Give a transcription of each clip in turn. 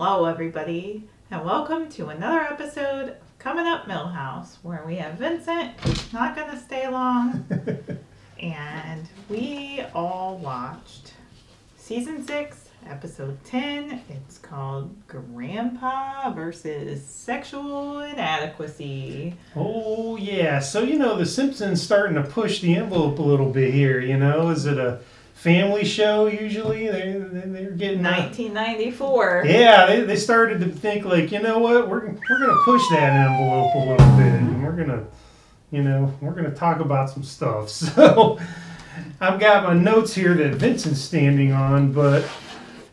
Hello, everybody, and welcome to another episode of Coming Up Milhouse, where we have Vincent, who's not going to stay long, and we all watched Season 6, Episode 10. It's called Grandpa versus Sexual Inadequacy. Oh, yeah. So, the Simpsons starting to push the envelope a little bit here, Is it a family show usually? They're getting 1994. Yeah, they started to think like, you know what, we're gonna push that envelope a little bit, and we're gonna talk about some stuff. So I've got my notes here that Vincent's standing on, but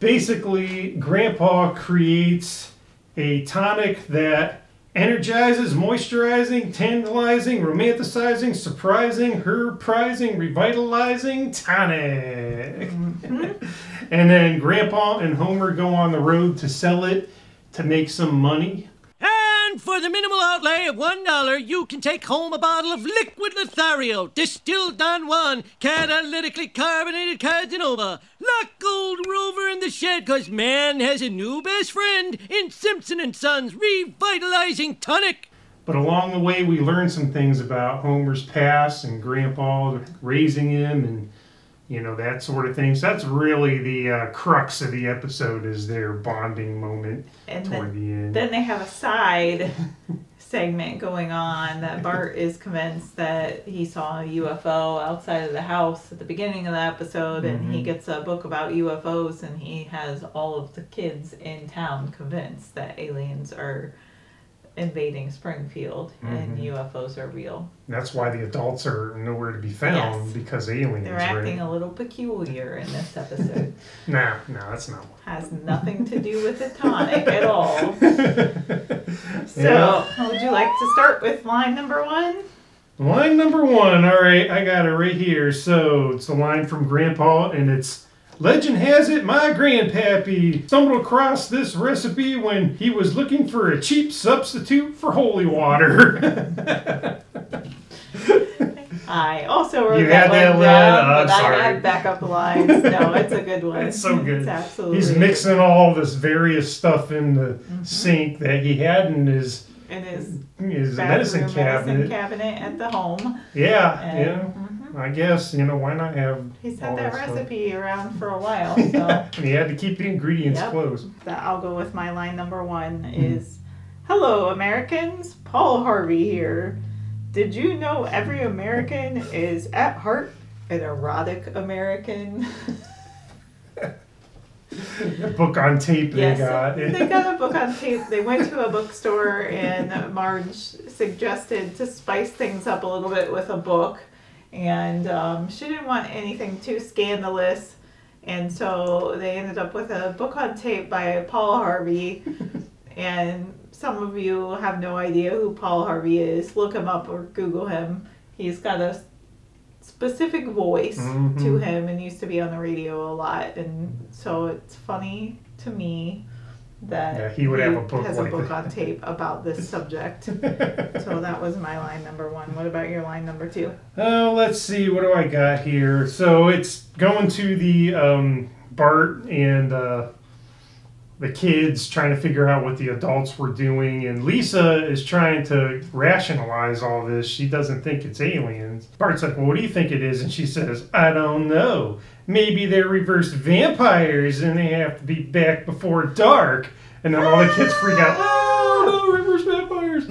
basically Grandpa creates a tonic that energizing, moisturizing, tantalizing, romanticizing, surprising, herb-prizing, revitalizing tonic. Mm-hmm. And then Grandpa and Homer go on the road to sell it to make some money. And for the minimal outlay of $1, you can take home a bottle of liquid Lothario, distilled Don Juan, catalytically carbonated Casanova. Lock old Rover in the shed, 'cause man has a new best friend in Simpson & Sons Revitalizing Tonic. But along the way, we learn some things about Homer's past and Grandpa raising him and, that sort of thing. So that's really the crux of the episode, is their bonding moment toward the end. Then they have a side segment going on that Bart is convinced that he saw a UFO outside of the house at the beginning of the episode, and he gets a book about UFOs, and he has all of the kids in town convinced that aliens are invading Springfield and UFOs are real. That's why the adults are nowhere to be found, because aliens. They're acting a little peculiar in this episode. No, that's not what. Has nothing to do with the tonic at all. So, would you like to start with line number 1? Line number 1. All right, I got it right here. So it's a line from Grandpa, and it's, "Legend has it, my grandpappy stumbled across this recipe when he was looking for a cheap substitute for holy water." I also wrote you that had one that down, line? but I had backup lines. No, it's a good one. It's so good. It's absolutely. He's mixing all this various stuff in the sink that he had in his medicine cabinet at the home. Yeah, I guess, why not have. He's had that recipe around for a while, so. And he had to keep the ingredients close. I'll go with my line number 1 is, "Hello, Americans. Paul Harvey here. Did you know every American is at heart an erotic American?" A book on tape they got. They got a book on tape. They went to a bookstore and Marge suggested to spice things up a little bit with a book. And she didn't want anything too scandalous. And so they ended up with a book on tape by Paul Harvey. And some of you have no idea who Paul Harvey is. Look him up or Google him. He's got a specific voice to him and used to be on the radio a lot. And so it's funny to me that he would have a book has like a book that on tape about this subject. So that was my line number 1. What about your line number 2? Oh, let's see. What do I got here? So it's going to the Bart and the kids trying to figure out what the adults were doing, and Lisa is trying to rationalize all this. She doesn't think it's aliens. Bart's like, "Well, what do you think it is?" And she says, "I don't know. Maybe they're reverse vampires and they have to be back before dark." And then all the kids freak out. "Oh, no, reverse vampires."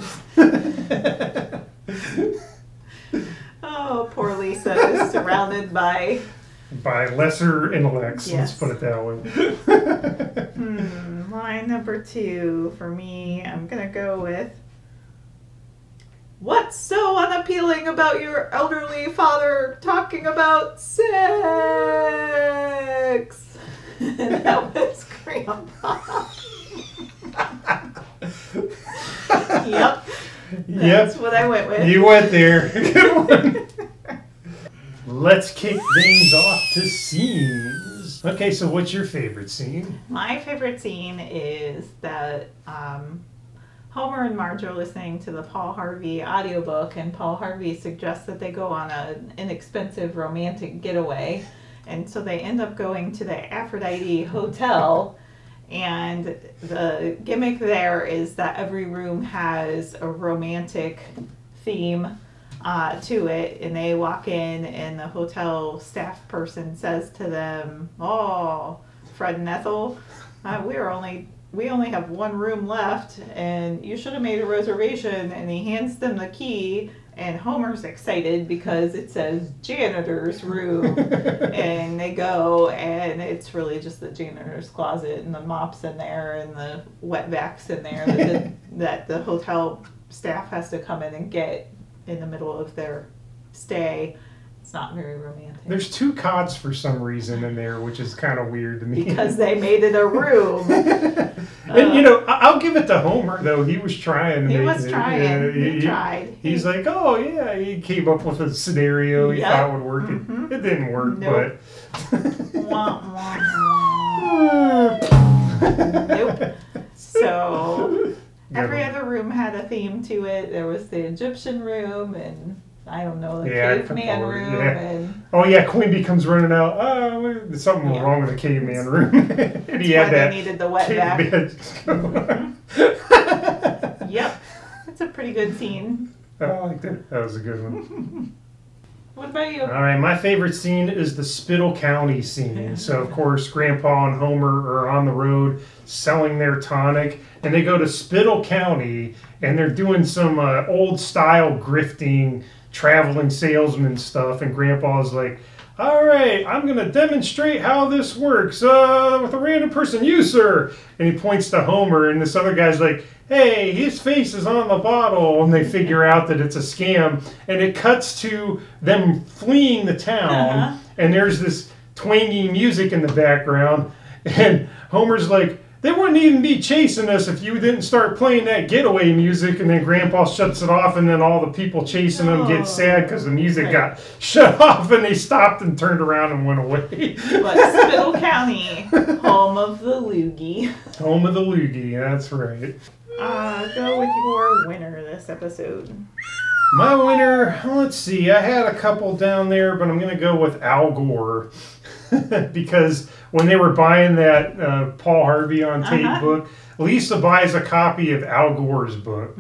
Oh, poor Lisa is surrounded by lesser intellects, yes. Let's put it that way. Line number 2 for me, I'm going to go with, "What's so unappealing about your elderly father talking about sex?" That was Grandpa. Yep. That's what I went with. You went there. Good one. Let's kick things off to scenes. Okay, so what's your favorite scene? My favorite scene is that Homer and Marge are listening to the Paul Harvey audiobook, and Paul Harvey suggests that they go on an inexpensive romantic getaway. And so they end up going to the Aphrodite Hotel, And the gimmick there is that every room has a romantic theme to it, and they walk in and the hotel staff person says to them, "Oh, Fred and Ethel, we only have one room left and you should have made a reservation." And he hands them the key, and Homer's excited because it says janitor's room. And they go, and it's really just the janitor's closet, and the mop's in there and the wet vacs in there that the hotel staff has to come in and get in the middle of their stay. It's not very romantic. There's 2 cots for some reason in there, which is kind of weird to me. Because they made it a room. And I'll give it to Homer though. He was trying. He was trying. He tried. He's like, oh yeah, he came up with a scenario he thought would work. Mm-hmm. It didn't work, nope. but. Wah, wah, wah. Nope. So every other room had a theme to it. There was the Egyptian room, and I don't know, the caveman room. Yeah. And oh yeah, Quimby comes running out. There's something wrong with the caveman room. And he had that. They needed the wet back. Yep, it's a pretty good scene. I liked it. That was a good one. What about you? All right, my favorite scene is the Spittle County scene. So, of course, Grandpa and Homer are on the road selling their tonic, and they go to Spittle County, and they're doing some old-style grifting, traveling salesman stuff, and Grandpa's like, all right, I'm going to demonstrate how this works with a random person. You, sir. And he points to Homer, and this other guy's like, hey, his face is on the bottle. And they figure out that it's a scam. And it cuts to them fleeing the town. And there's this twangy music in the background. And Homer's like, they wouldn't even be chasing us if you didn't start playing that getaway music. And then Grandpa shuts it off, and then all the people chasing them get sad because the music got shut off, and they stopped and turned around and went away. But Spittle County, home of the loogie. Home of the loogie, that's right. Go with your winner this episode. My winner, let's see, I had a couple down there, but I'm going to go with Al Gore. Because when they were buying that Paul Harvey on tape book, Lisa buys a copy of Al Gore's book.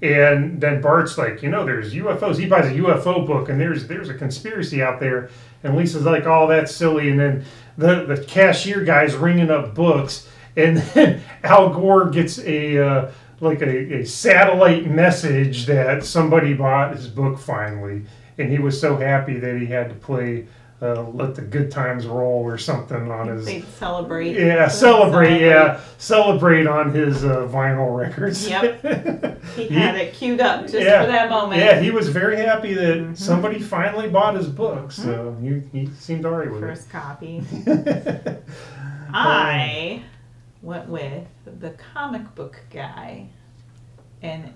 And then Bart's like, there's UFOs. He buys a UFO book, and there's a conspiracy out there. And Lisa's like, oh, that's silly. And then the cashier guy's ringing up books. And then Al Gore gets a satellite message that somebody bought his book finally. And he was so happy that he had to play Let the Good Times Roll or something on his... They'd celebrate. Yeah, celebrate on his vinyl records. Yep. He had it queued up just for that moment. Yeah, he was very happy that somebody finally bought his book. So he seemed all right with First copy. I went with the comic book guy. And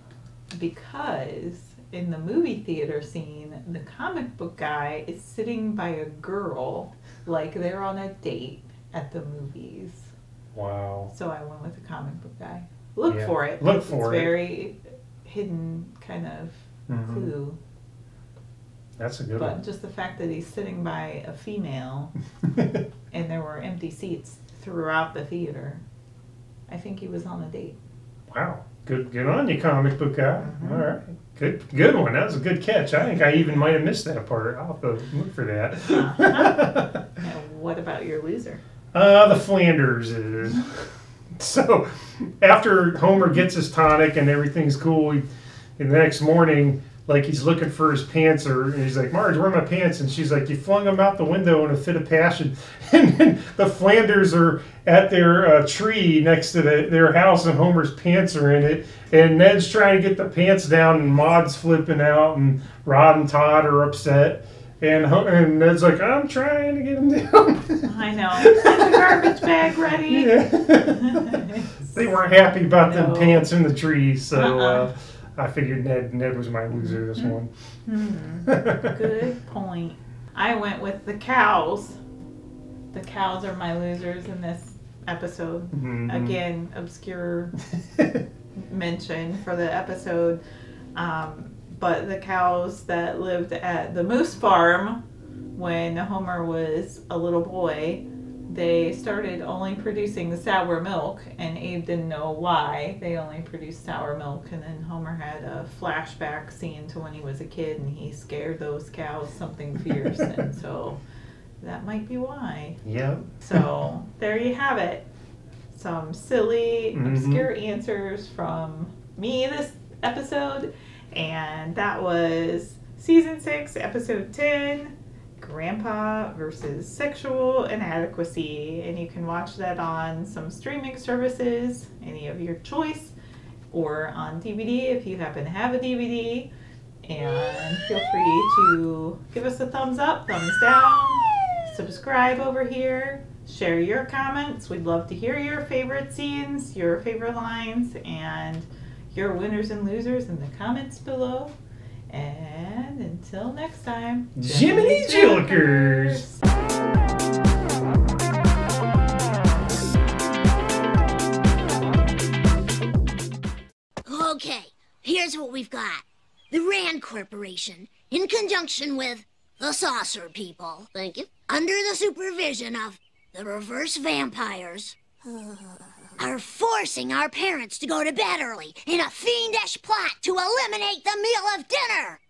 because in the movie theater scene, the comic book guy is sitting by a girl like they're on a date at the movies. Wow. So I went with the comic book guy. Look for it. Look for it. It's very hidden kind of clue. That's a good one. one. But just the fact that he's sitting by a female and there were empty seats throughout the theater, I think he was on a date. Wow. Good on you, comic book guy. All right. Good one. That was a good catch. I think I even might have missed that part. I'll have to look for that. Now, what about your loser? The Flanders is. So, after Homer gets his tonic and everything's cool, the next morning, like, he's looking for his pants, and he's like, Marge, where are my pants? And she's like, you flung them out the window in a fit of passion. And then the Flanders are at their tree next to their house, and Homer's pants are in it. And Ned's trying to get the pants down, and Maud's flipping out, and Rod and Todd are upset. And Ned's like, I'm trying to get them down. I know. Get the garbage bag ready. Yeah. They weren't happy about them pants in the tree, so... I figured Ned was my loser this one. Good point. I went with the cows. The cows are my losers in this episode. Again, obscure mention for the episode. But the cows that lived at the Moose Farm when Homer was a little boy they started only producing sour milk, and Abe didn't know why they only produced sour milk. And then Homer had a flashback scene to when he was a kid, and he scared those cows something fierce, and so that might be why. Yep. So there you have it. Some silly, obscure answers from me this episode, and that was Season 6, Episode 10, Grandpa versus Sexual Inadequacy. And you can watch that on some streaming services, any of your choice, or on DVD if you happen to have a DVD. And feel free to give us a thumbs up, thumbs down, subscribe over here, share your comments. We'd love to hear your favorite scenes, your favorite lines, and your winners and losers in the comments below. And until next time, Jiminy Jillikers! Okay, here's what we've got. The Rand Corporation, in conjunction with the Saucer People, thank you, under the supervision of the Reverse Vampires, are forcing our parents to go to bed early in a fiendish plot to eliminate the meal of dinner.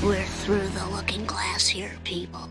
We're through the looking glass here, people.